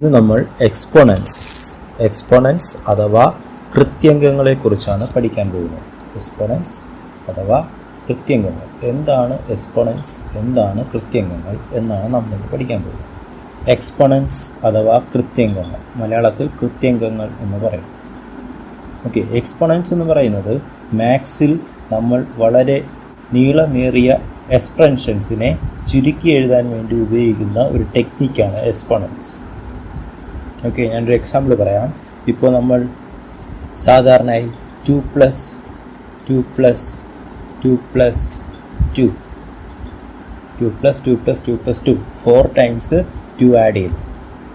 ഇന്ന് നമ്മൾ എക്സ്പോണൻസ് അഥവാ കൃത്യംഗങ്ങളെക്കുറിച്ചാണ് പഠിക്കാൻ പോകുന്നത്. എക്സ്പോണൻസ് അഥവാ കൃത്യംഗങ്ങൾ എന്താണ്? എക്സ്പോണൻസ് എന്താണ്? കൃത്യംഗങ്ങൾ എന്നാണ് നമ്മൾ പഠിക്കാൻ പോകുന്നത്. എക്സ്പോണൻസ് അഥവാ കൃത്യംഗങ്ങൾ, മലയാളത്തിൽ കൃത്യംഗങ്ങൾ എന്ന് പറയും. ഓക്കെ, എക്സ്പോണൻസ് എന്ന് പറയുന്നത് മാത്സിൽ നമ്മൾ വളരെ നീളമേറിയ എക്സ്പ്രഷൻസിനെ ചുരുക്കി എഴുതാൻ വേണ്ടി ഉപയോഗിക്കുന്ന ഒരു ടെക്നിക്കാണ് എക്സ്പോണൻസ്. ഓക്കെ, ഞാനൊരു എക്സാമ്പിൾ പറയാം. ഇപ്പോൾ നമ്മൾ സാധാരണയായി 2 + 2 4 ടൈംസ് 2 ആഡ് ചെയ്തു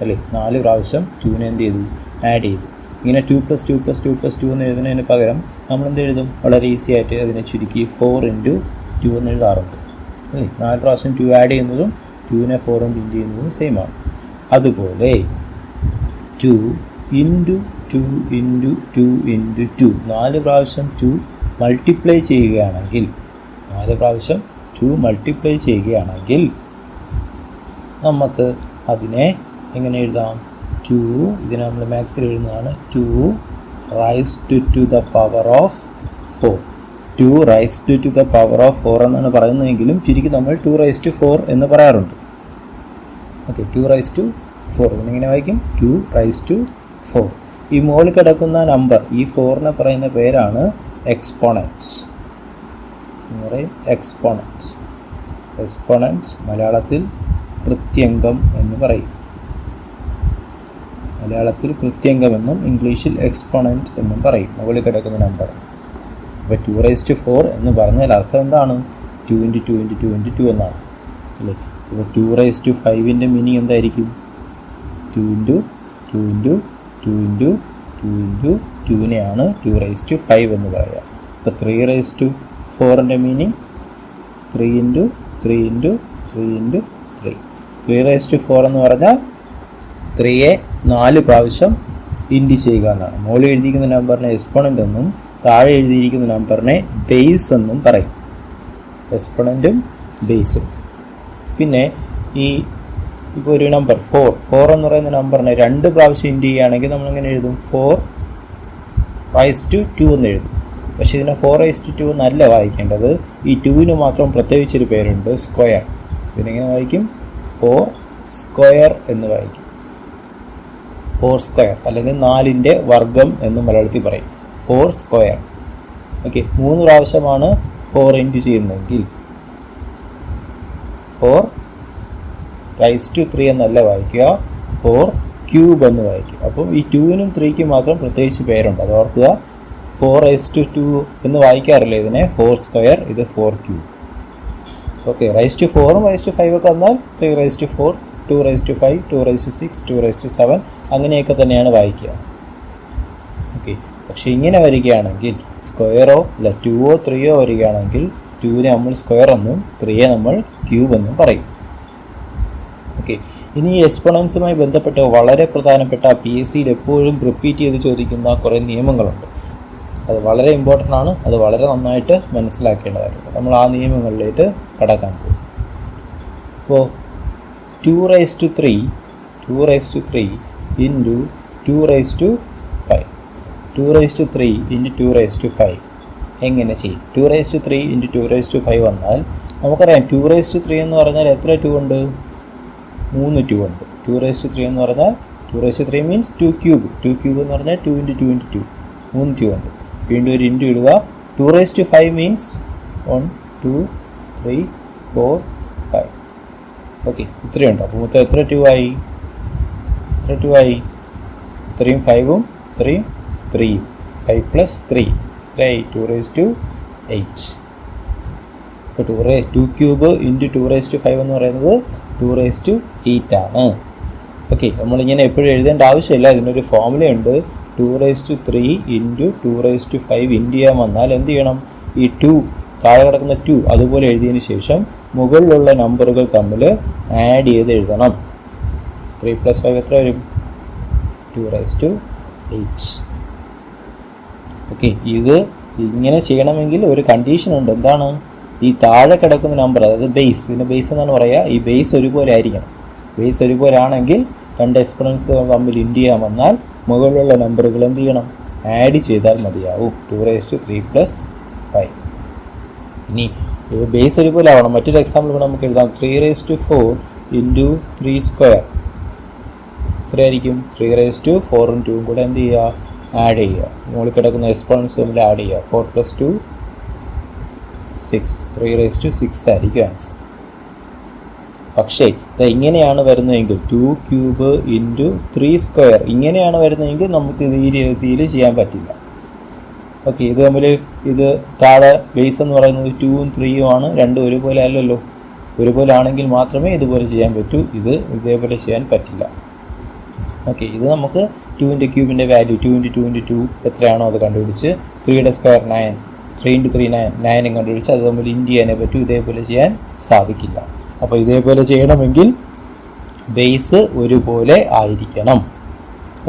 അല്ലേ, 4 പ്രാവശ്യം 2നെ എന്ത് ചെയ്തു? ആഡ് ചെയ്തു. ഇങ്ങനെ 2 + 2 + 2 + 2 എന്ന് എഴുതുന്നതിന് പകരം നമ്മൾ എന്ത് എഴുതും? വളരെ ഈസി ആയിട്ട് അതിനെ ചുരുക്കി 4 × 2 എന്ന് എഴുതാറുണ്ട് അല്ലേ. 4 പ്രാവശ്യം 2 ആഡ് ചെയ്യുന്നതും 2നെ 4 കൊണ്ട് ഇൻറ്റു ചെയ്യുന്നതും സെയിം ആണ്. അതുപോലെ 2 × 2 × 2 × 2 4 പ്രാവശ്യം 2 മൾട്ടിപ്ലൈ ചെയ്യുകയാണെങ്കിൽ 4 പ്രാവശ്യം 2 മൾട്ടിപ്ലൈ ചെയ്യുകയാണെങ്കിൽ നമുക്ക് അതിനെ എങ്ങനെ എഴുതാം? 2 ഇതിനെ നമ്മൾ മാത്സിൽ എഴുതുന്നതാണ് 2 raised to the power of 4. 2 raised to the power of 4 എന്നാണ് പറയുന്നതെങ്കിലും ചുരുക്കി നമ്മൾ 2 raised to 4 എന്ന് പറയാറുണ്ട്. ഓക്കെ, 2 raised to 4 ഇതിനെങ്ങനെ വായിക്കും? 2 raised to 4. ഈ മുകളിൽ കിടക്കുന്ന നമ്പർ, ഈ 4നെ പറയുന്ന പേരാണ് എക്സ്പോണൻസ് എന്ന് പറയും. എക്സ്പോണൻസ് മലയാളത്തിൽ കൃത്യംഗം എന്ന് പറയും. മലയാളത്തിൽ കൃത്യംഗമെന്നും ഇംഗ്ലീഷിൽ എക്സ്പോണൻറ്റ് എന്നും പറയും മുകളിൽ കിടക്കുന്ന നമ്പർ. അപ്പോൾ 2 raised to 4 എന്ന് പറഞ്ഞാൽ അർത്ഥം എന്താണ്? 2 × 2 × 2 × 2 എന്നാണ് അല്ലേ. ഇപ്പോൾ 2 raised to 5ൻ്റെ മീനിങ് എന്തായിരിക്കും? 2 × 2 × 2 × 2 × 2നെയാണ് 2 raised to 5 എന്ന് പറയുക. അപ്പോൾ 3 raised to 4ൻ്റെ meaning 3 × 3 × 3 × 3. 3 raised to 4 എന്ന് പറഞ്ഞാൽ 3യെ 4 പ്രാവശ്യം ഇൻറ്റു ചെയ്യുക എന്നാണ്. മുകളിൽ എഴുതിയിരിക്കുന്ന നമ്പറിനെ എക്സ്പോണൻ്റ് എന്നും താഴെ എഴുതിയിരിക്കുന്ന നമ്പറിനെ ബേസ് എന്നും പറയും. എക്സ്പോണൻറ്റും ബേസും. പിന്നെ ഇപ്പോൾ ഒരു നമ്പർ 4 എന്ന് പറയുന്ന നമ്പറിനെ 2 പ്രാവശ്യം ഇൻറ്റു ചെയ്യുകയാണെങ്കിൽ നമ്മളെങ്ങനെ എഴുതും? 4 raised to 2 എന്ന് എഴുതും. പക്ഷേ ഇതിനെ 4 raised to 2 എന്നല്ല വായിക്കേണ്ടത്. ഈ 2ന് മാത്രം പ്രത്യേകിച്ചൊരു പേരുണ്ട്, സ്ക്വയർ. ഇതിനെങ്ങനെ വായിക്കും? 4 സ്ക്വയർ എന്ന് വായിക്കും. 4 സ്ക്വയർ അല്ലെങ്കിൽ 4ൻ്റെ വർഗം എന്ന് മലയാളത്തിൽ പറയും. 4 സ്ക്വയർ. ഓക്കെ, 3 പ്രാവശ്യമാണ് 4 ഇൻറ്റു ചെയ്യുന്നതെങ്കിൽ 4 raised to 3 എന്നല്ല വായിക്കുക, 4 ക്യൂബ് എന്ന് വായിക്കും. അപ്പം ഈ 2നും 3ക്കും മാത്രം പ്രത്യേകിച്ച് പേരുണ്ട്, അത് ഓർക്കുക. 4 raised to 2 എന്ന് വായിക്കാറില്ല ഇതിനെ. 4 സ്ക്വയർ, ഇത് 4 cube. Okay, raised to 4ഉം raised to 5 ഒക്കെ വന്നാൽ 3 raised to 4, 2 raised to 5, 2 raised to 6, 2 raised to 7 അങ്ങനെയൊക്കെ തന്നെയാണ് വായിക്കുക. ഓക്കെ, പക്ഷേ ഇങ്ങനെ വരികയാണെങ്കിൽ സ്ക്വയറോ അല്ല 2ഓ 3ഓ വരികയാണെങ്കിൽ 2നെ നമ്മൾ സ്ക്വയർ എന്നും 3യെ നമ്മൾ ക്യൂബ് എന്നും പറയും. ഓക്കെ, ഇനി ഈ എക്സ്പോണൻസുമായി ബന്ധപ്പെട്ട് വളരെ പ്രധാനപ്പെട്ട PSCയിൽ എപ്പോഴും റിപ്പീറ്റ് ചെയ്ത് ചോദിക്കുന്ന കുറേ നിയമങ്ങളുണ്ട്. അത് വളരെ ഇമ്പോർട്ടൻ്റ് ആണ്. അത് വളരെ നന്നായിട്ട് മനസ്സിലാക്കേണ്ടതായിട്ടുണ്ട്. നമ്മൾ ആ നിയമങ്ങളിലേക്ക് കടക്കാൻ പോകും. ഇപ്പോൾ 2 raised to 3 × 2 raised to 5. 2 raised to 3 × 2 raised to 5 എങ്ങനെ ചെയ്യും? 2 raised to 3 × 2 raised to 5 വന്നാൽ നമുക്കറിയാം 2 raised to 3 എന്ന് പറഞ്ഞാൽ എത്ര 2 ഉണ്ട്? 3 2 ഉണ്ട്. 2 raised to 3 എന്ന് പറഞ്ഞാൽ 2 raised to 3 means 2 cube. 2 cube എന്ന് പറഞ്ഞാൽ 2 × 2 × 2 3 2 ഉണ്ട്. വീണ്ടും ഒരു ഇൻറ്റു ഇടുക. 2 raised to 5 മീൻസ് 1 2 3 4 5. ഓക്കെ, ഇത്രയുണ്ട്. അപ്പോൾ മൊത്തം എത്ര 2 ആയി? ഇത്രയും 5ഉം ഇത്രയും 3യും 5 + 3 എത്രയായി? 2 raised to 8. ഇപ്പോൾ 2 ക്യൂബ് × 2 raised to 5 എന്ന് പറയുന്നത് 2 raised to 8 ആണ്. ഓക്കെ, നമ്മളിങ്ങനെ എപ്പോഴും എഴുതേണ്ട ആവശ്യമില്ല. ഇതിനൊരു ഫോർമുലയുണ്ട്. 2 raised to 3 × 2 raised to 5 into ചെയ്യാൻ വന്നാൽ എന്ത് ചെയ്യണം? ഈ 2 താഴെ കിടക്കുന്ന 2 അതുപോലെ എഴുതിയതിന് ശേഷം മുകളിലുള്ള നമ്പറുകൾ തമ്മിൽ ആഡ് ചെയ്ത് എഴുതണം. 3 + 5 എത്ര വരും? 2 raised to 8. ഓക്കെ, ഇത് ഇങ്ങനെ ചെയ്യണമെങ്കിൽ ഒരു കണ്ടീഷൻ ഉണ്ട്. എന്താണ്? ഈ താഴെ കിടക്കുന്ന നമ്പർ, അതായത് ബേസ്, ഇതിന് ബേസ് എന്നാണ് പറയുക, ഈ ബേസ് ഒരുപോലെ ആയിരിക്കണം. ബേസ് ഒരുപോലെ ആണെങ്കിൽ രണ്ട് എക്സ്പൊണൻസ് തമ്മിൽ ഇൻഡ് ചെയ്യാൻ വന്നാൽ മുകളിലുള്ള നമ്പറുകൾ എന്ത് ചെയ്യണം? ആഡ് ചെയ്താൽ മതിയാവും. 2⁵ + 5. ഇനി ബേസ് ഒരുപോലെ ആവണം. മറ്റൊരു എക്സാമ്പിൾ കൂടെ നമുക്ക് എഴുതാം. 3⁴ × 3² എത്രയായിരിക്കും? 3⁴ 2 കൂടെ എന്ത് ചെയ്യുക? ആഡ് ചെയ്യുക. മുകളിൽ കിടക്കുന്ന എക്സ്പൊണൻസ് തമ്മിൽ ആഡ് ചെയ്യുക. 4 + 2 6. 3⁶ ആയിരിക്കും ആൻസർ. പക്ഷേ ഇങ്ങനെയാണ് വരുന്നതെങ്കിൽ 2³ × 3² ഇങ്ങനെയാണ് വരുന്നതെങ്കിൽ നമുക്ക് ഇത് ഈ രീതിയിൽ ചെയ്യാൻ പറ്റില്ല. ഓക്കെ, ഇത് തമ്മിൽ ഇത് താഴെ ബേസ് എന്ന് പറയുന്നത് 2ഉം 3ഉം ആണ്. രണ്ടും ഒരുപോലെ അല്ലല്ലോ. ഒരുപോലെ ആണെങ്കിൽ മാത്രമേ ഇതുപോലെ ചെയ്യാൻ പറ്റൂ. ഇത് ഇതേപോലെ ചെയ്യാൻ പറ്റില്ല. ഓക്കെ, ഇത് നമുക്ക് 2×3 വാല്യൂ 2×2 എത്രയാണോ അത് കണ്ടുപിടിച്ച് 3² 9, 3×3 9 കണ്ടുപിടിച്ച് അത് തമ്മിൽ ഇൻഡ് ചെയ്യാനേ പറ്റൂ. ഇതേപോലെ ചെയ്യാൻ സാധിക്കില്ല. അപ്പോൾ ഇതേപോലെ ചെയ്യണമെങ്കിൽ ബേസ് ഒരുപോലെ ആയിരിക്കണം.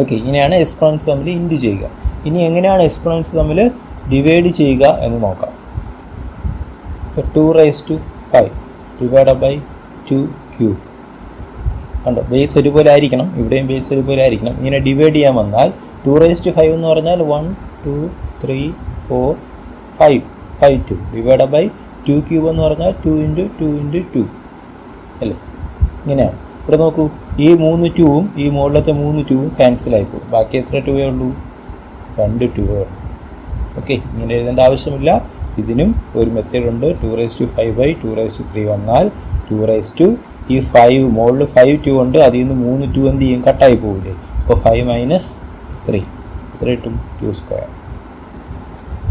ഓക്കെ, ഇങ്ങനെയാണ് എക്സ്പൊണൻസ് തമ്മിൽ ഇൻഡ് ചെയ്യുക. ഇനി എങ്ങനെയാണ് എക്സ്പൊണൻസ് തമ്മിൽ ഡിവൈഡ് ചെയ്യുക എന്ന് നോക്കാം. 2⁵ / 2³ കണ്ടോ? ബേസ് ഒരുപോലെ ആയിരിക്കണം. ഇവിടെയും ബേസ് ഒരുപോലെ ആയിരിക്കണം. ഇങ്ങനെ ഡിവൈഡ് ചെയ്യാൻ വന്നാൽ 2⁵ എന്ന് പറഞ്ഞാൽ 1 2 3 4 5 5 2 / 2³ എന്ന് പറഞ്ഞാൽ 2×2 അല്ലേ? ഇങ്ങനെയാണ്. ഇവിടെ നോക്കൂ, ഈ 3 2ഉം ഈ മുകളിലത്തെ 3 2ഉം ക്യാൻസൽ ആയിപ്പോകും. ബാക്കി എത്ര 2 ഉള്ളൂ? 2 2 ഉള്ളൂ. ഓക്കെ, ഇങ്ങനെ എഴുതേണ്ട ആവശ്യമില്ല. ഇതിനും ഒരു മെത്തേഡ് ഉണ്ട്. 2⁵ / 2⁵ വന്നാൽ 2 ഈ 5 മുകളിൽ 5 2 ഉണ്ട്. അതിൽ നിന്ന് 3 2 എന്ത് ചെയ്യും? കട്ടായി പോകില്ലേ? അപ്പോൾ 5 - 3 എത്ര കിട്ടും? 2².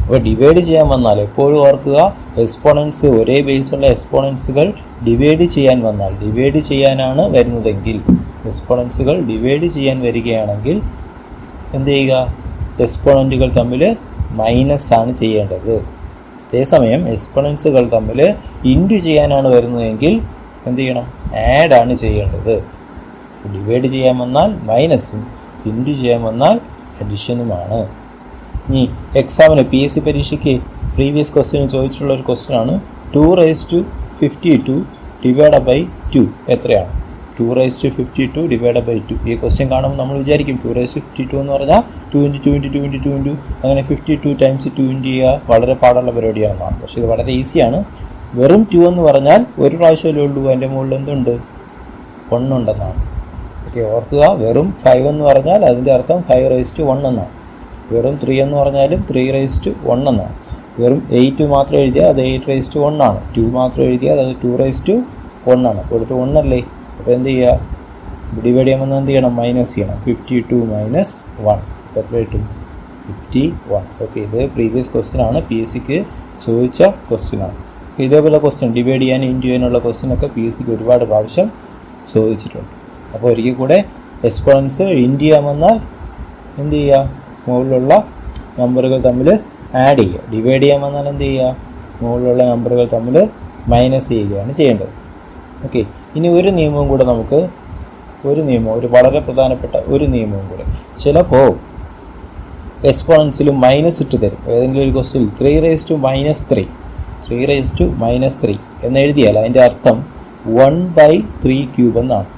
അപ്പോൾ ഡിവൈഡ് ചെയ്യാൻ വന്നാൽ എപ്പോഴും ഓർക്കുക, എക്സ്പൊണൻസ് ഒരേ ബേസുള്ള എക്സ്പൊണൻസുകൾ ഡിവൈഡ് ചെയ്യാൻ വന്നാൽ, ഡിവൈഡ് ചെയ്യാനാണ് വരുന്നതെങ്കിൽ, എക്സ്പൊണൻസുകൾ ഡിവൈഡ് ചെയ്യാൻ വരികയാണെങ്കിൽ എന്ത് ചെയ്യുക? എക്സ്പൊണൻറ്റുകൾ തമ്മിൽ മൈനസ് ആണ് ചെയ്യേണ്ടത്. അതേസമയം എക്സ്പൊണൻസുകൾ തമ്മിൽ ഇൻഡ് ചെയ്യാനാണ് വരുന്നതെങ്കിൽ എന്ത് ചെയ്യണം? ആഡ് ആണ് ചെയ്യേണ്ടത്. ഡിവൈഡ് ചെയ്യാൻ വന്നാൽ മൈനസും ഇൻഡ് ചെയ്യാൻ വന്നാൽ അഡിഷനുമാണ്. ഇനി എക്സാമിന് PSC പരീക്ഷയ്ക്ക് പ്രീവിയസ് ക്വസ്റ്റ്യൻ ചോദിച്ചിട്ടുള്ള ഒരു ക്വസ്റ്റ്യനാണ് 2⁵52 / 2 എത്രയാണ്? 2⁵52 / 2. ഈ ക്വസ്റ്റ്യൻ കാണുമ്പോൾ നമ്മൾ വിചാരിക്കും 2⁵52 എന്ന് പറഞ്ഞാൽ 2×2 അങ്ങനെ 52 × 2 ഇൻഡ് ചെയ്യുക വളരെ പാടുള്ള പരിപാടിയാണെന്നാണ്. പക്ഷേ ഇത് വളരെ ഈസിയാണ്. വെറും 2 എന്ന് പറഞ്ഞാൽ ഒരു പ്രാവശ്യമല്ലേ ഉള്ളൂ. അതിൻ്റെ മുകളിൽ എന്തുണ്ട്? 1 ഉണ്ടെന്നാണ്. ഓക്കെ, ഓർക്കുക, വെറും 5 എന്ന് പറഞ്ഞാൽ അതിൻ്റെ അർത്ഥം 5⁻1 എന്നാണ്. വെറും 3 എന്ന് പറഞ്ഞാലും 3⁻1 എന്നാണ്. വെറും 8 മാത്രം എഴുതിയാൽ അത് 8⁻1 ആണ്. 2 മാത്രം എഴുതിയാൽ അത് 2⁻1 ആണ്. കൊടുത്ത് 1 അല്ലേ? അപ്പോൾ എന്ത് ചെയ്യുക? ഡിവൈഡ് ചെയ്യുമ്പോൾ എന്ത് ചെയ്യണം? മൈനസ് ചെയ്യണം. 52 - 1 എത്ര കിട്ടും? 51. ഓക്കെ, ഇത് പ്രീവിയസ് ക്വസ്റ്റ്യൻ ആണ്. PSCക്ക് ചോദിച്ച ക്വസ്റ്റ്യൻ ആണ്. ഇതേപോലെ ക്വസ്റ്റ്യൻ ഡിവൈഡ് ചെയ്യാൻ ഇൻഡ് ചെയ്യാനുള്ള ക്വസ്റ്റ്യനൊക്കെ PSCക്ക് ഒരുപാട് പ്രാവശ്യം ചോദിച്ചിട്ടുണ്ട്. അപ്പോൾ ഒരിക്കൽ കൂടെ എക്സ്പൊണൻസ് ഇൻഡ് ചെയ്യാൻ വന്നാൽ എന്ത് ചെയ്യുക? മുകളിലുള്ള നമ്പറുകൾ തമ്മിൽ ആഡ് ചെയ്യുക. ഡിവൈഡ് ചെയ്യാൻ വന്നാൽ എന്ത് ചെയ്യുക? മുകളിലുള്ള നമ്പറുകൾ തമ്മിൽ മൈനസ് ചെയ്യുകയാണ് ചെയ്യേണ്ടത്. ഓക്കെ, ഇനി ഒരു നിയമവും കൂടെ നമുക്ക്, ഒരു വളരെ പ്രധാനപ്പെട്ട ഒരു നിയമവും കൂടെ. ചിലപ്പോൾ എക്സ്പൊണൻസിൽ മൈനസ് ഇട്ട് തരും. ഏതെങ്കിലും ഒരു ക്വസ്റ്റ്യൻ 3⁻3 എന്ന് എഴുതിയാൽ അതിൻ്റെ അർത്ഥം 1/3³ എന്നാണ്.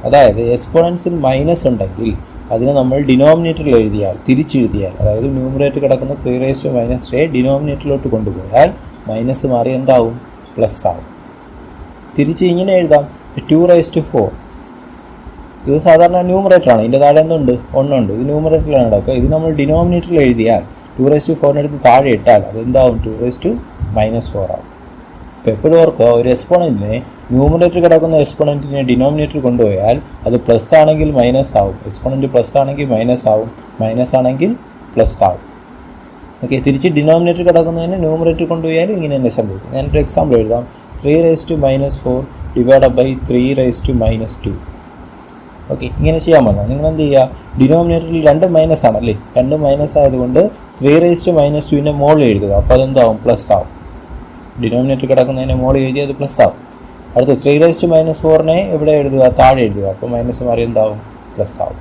അതായത് എക്സ്പൊണൻസിൽ മൈനസ് ഉണ്ടെങ്കിൽ അതിനെ നമ്മൾ ഡിനോമിനേറ്ററിൽ എഴുതിയാൽ, തിരിച്ചെഴുതിയാൽ, അതായത് ന്യൂമറേറ്റർ കിടക്കുന്ന 3⁻3 ഡിനോമിനേറ്ററിലോട്ട് കൊണ്ടുപോയാൽ മൈനസ് മാറി എന്താവും? പ്ലസ് ആവും. തിരിച്ച് ഇങ്ങനെ എഴുതാം. 2⁴ ഇത് സാധാരണ ന്യൂമറേറ്ററാണ്. ഇതിൻ്റെ താഴെ എന്തുണ്ട്? 1 ഉണ്ട്. ഇത് ന്യൂമറേറ്ററിലാണ് കിടക്കുക. ഇത് നമ്മൾ ഡിനോമിനേറ്ററിൽ എഴുതിയാൽ 2⁴ എടുത്ത് താഴെ ഇട്ടാൽ അതെന്താവും? 2⁻4 ആവും. അപ്പോൾ എപ്പോഴും ഓർക്കുക, ഒരു എക്സ്പൊണൻറ്റിനെ ന്യൂമറേറ്റർ കിടക്കുന്ന എക്സ്പൊണൻറ്റിനെ ഡിനോമിനേറ്റർ കൊണ്ടുപോയാൽ അത് പ്ലസ് ആണെങ്കിൽ മൈനസ് ആവും. എക്സ്പൊണൻറ്റ് പ്ലസ് ആണെങ്കിൽ മൈനസ് ആവും, മൈനസ് ആണെങ്കിൽ പ്ലസ് ആവും. ഓക്കെ, തിരിച്ച് ഡിനോമിനേറ്റർ കിടക്കുന്നതിന് ന്യൂമറേറ്റർ കൊണ്ടുപോയാൽ ഇങ്ങനെ തന്നെ സംഭവിക്കും. ഞാനൊരു എക്സാമ്പിൾ എഴുതാം. 3⁻4 / 3⁻2. ഓക്കെ, ഇങ്ങനെ ചെയ്യാൻ വന്നാൽ നിങ്ങൾ എന്ത് ചെയ്യുക? ഡിനോമിനേറ്ററിൽ 2 മൈനസ് ആണല്ലേ? 2 മൈനസ് ആയതുകൊണ്ട് 3⁻2ൻ്റെ മുകളിൽ എഴുതുക. അപ്പോൾ അതെന്താവും? പ്ലസ് ആവും. ഡിനോമിനേറ്റർ കിടക്കുന്നതിന് മുകളിൽ എഴുതി അത് പ്ലസ് ആവും. അടുത്ത 3⁻4നെ ഇവിടെ എഴുതുക, താഴെ എഴുതുക. അപ്പോൾ മൈനസ് മാറി എന്താവും? പ്ലസ് ആവും.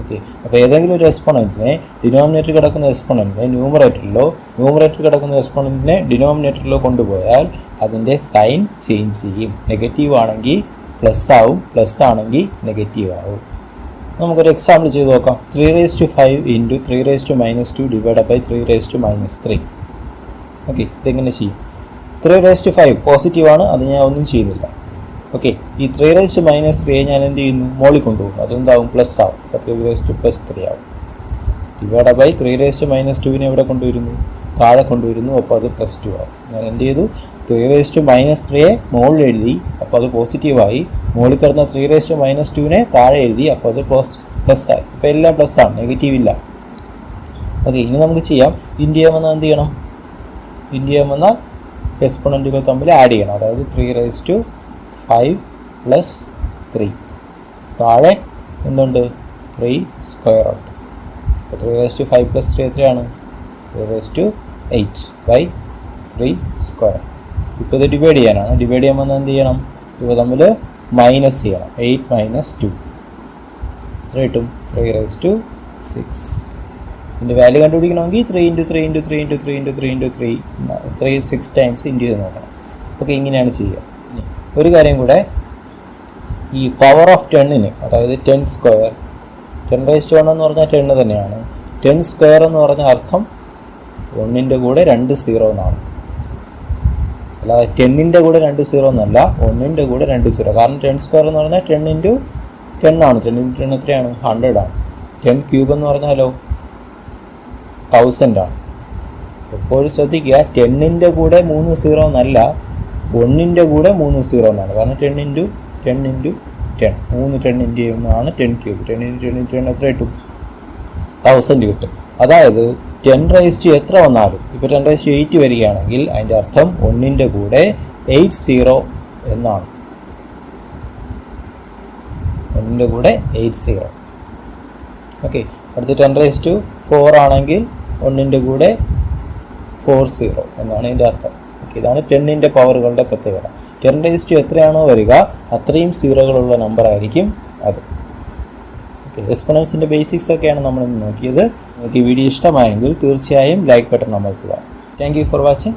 ഓക്കെ, അപ്പോൾ ഏതെങ്കിലും ഒരു എക്സ്പൊണൻറ്റിനെ ഡിനോമിനേറ്റർ കിടക്കുന്ന എക്സ്പൊണൻറ്റിനെ ന്യൂമറേറ്റർ കിടക്കുന്ന എക്സ്പൊണൻറ്റിനെ ഡിനോമിനേറ്ററിലോ കൊണ്ടുപോയാൽ അതിൻ്റെ സൈൻ ചേഞ്ച് ചെയ്യും. നെഗറ്റീവ് ആണെങ്കിൽ പ്ലസ് ആവും, പ്ലസ് ആണെങ്കിൽ നെഗറ്റീവ് ആവും. നമുക്കൊരു എക്സാമ്പിൾ ചെയ്ത് നോക്കാം. 3⁵ ഇൻറ്റു 3⁻² ഡിവൈഡ് ബൈ 3⁻3. ഓക്കെ, ഇതെങ്ങനെ ചെയ്യും? 3⁵ പോസിറ്റീവാണ്, അത് ഞാൻ ഒന്നും ചെയ്യുന്നില്ല. ഓക്കെ, ഈ 3⁻3 ഞാൻ എന്ത് ചെയ്യുന്നു? മോളിൽ കൊണ്ടുപോകും, അതെന്താവും? പ്ലസ് ആവും. അപ്പോൾ 3⁻3 ആവും. ഡിവൈഡ് ബൈ 3⁻²നെ എവിടെ കൊണ്ടുവരുന്നു? താഴെ കൊണ്ടുവരുന്നു, അപ്പോൾ അത് +2 ആവും. ഞാൻ എന്ത് ചെയ്തു? 3⁻3 മുകളിൽ എഴുതി, അപ്പോൾ അത് പോസിറ്റീവായി. മുകളിൽ കിടന്ന 3⁻²നെ താഴെ എഴുതി, അപ്പോൾ അത് പ്ലസ് ആയി. ഇപ്പോൾ എല്ലാം പ്ലസ് ആണ്, നെഗറ്റീവ് ഇല്ല. ഓക്കെ, ഇനി നമുക്ക് ചെയ്യാം. ഇൻറ്റു ചെയ്യാമെന്നാൽ എന്ത് ചെയ്യണം? ഇൻറ്റു ചെയ്യാമെന്നാൽ എക്സ്പോണൻറ്റുകൾ തമ്മിൽ ആഡ് ചെയ്യണം. അതായത് 3⁵5 + 3. താഴെ എന്തുണ്ട്? 3 സ്ക്വയർ ഉണ്ട്. അപ്പോൾ 3⁵5 + 3 എത്രയാണ്? 3⁸ സ്ക്വയർ. ഇപ്പോൾ ഇത് ഡിവൈഡ് ചെയ്യാനാണ്. ഡിവൈഡ് ചെയ്യുമ്പോൾ എന്ത് ചെയ്യണം? ഇവ തമ്മിൽ മൈനസ് ചെയ്യണം. 8 - 2 എത്ര കിട്ടും? 3⁶. ഇതിൻ്റെ വാല്യൂ കണ്ടുപിടിക്കണമെങ്കിൽ 6 ടൈംസ് ഇൻറ്റു ചെയ്ത് നോക്കണം. ഓക്കെ, ഇങ്ങനെയാണ് ചെയ്യുക. ഒരു കാര്യം കൂടെ, ഈ പവർ ഓഫ് 10ന്, അതായത് 10 സ്ക്വയർ, 10⁻1 എന്ന് പറഞ്ഞാൽ 10 തന്നെയാണ്. 10 സ്ക്വയർ എന്ന് പറഞ്ഞ അർത്ഥം 1ൻ്റെ കൂടെ 2 0 എന്നാണ്. അല്ലാതെ 10ൻ്റെ കൂടെ 2 0 എന്നല്ല, 1ൻ്റെ കൂടെ 2 0. കാരണം 10 സ്ക്വയർ എന്ന് പറഞ്ഞാൽ 10 × 10 ആണ്. 10 × 10 എത്രയാണ്? 100 ആണ്. 10 ക്യൂബ് എന്ന് പറഞ്ഞാലോ 1000 ആണ്. എപ്പോഴും ശ്രദ്ധിക്കുക, 10ൻ്റെ കൂടെ 3 0 എന്നല്ല, 1ൻ്റെ കൂടെ 3 0 എന്നാണ്. കാരണം 10 × 10 × 10, 3 10 ഇൻറ്റു ചെയ്യുന്നതാണ് 10 ക്യൂബ്. 10 × 10 × 10 എത്ര കിട്ടും? 1000 കിട്ടും. അതായത് 10⁻⁸ എത്ര വന്നാലും, ഇപ്പോൾ 10⁸8 വരികയാണെങ്കിൽ അതിൻ്റെ അർത്ഥം 1ൻ്റെ കൂടെ 80 എന്നാണ്. 1ൻ്റെ കൂടെ 80. ഓക്കെ, അടുത്ത് 10⁻4 ആണെങ്കിൽ 1ൻ്റെ കൂടെ 40 എന്നാണ് ഇതിൻ്റെ അർത്ഥം. ഓക്കെ, ഇതാണ് 10ൻ്റെ പവറുകളുടെ പ്രത്യേകത. 10⁻⁸ എത്രയാണോ വരിക അത്രയും സീറോകളുള്ള നമ്പർ ആയിരിക്കും അത്. ഓക്കെ, എക്സ്പോണൻസിൻ്റെ ബേസിക്സ് ഒക്കെയാണ് നമ്മൾ ഇന്ന് നോക്കിയത്. നിങ്ങൾക്ക് ഈ വീഡിയോ ഇഷ്ടമായെങ്കിൽ തീർച്ചയായും ലൈക്ക് ബട്ടൺ അമർത്തുക. Thank you for watching.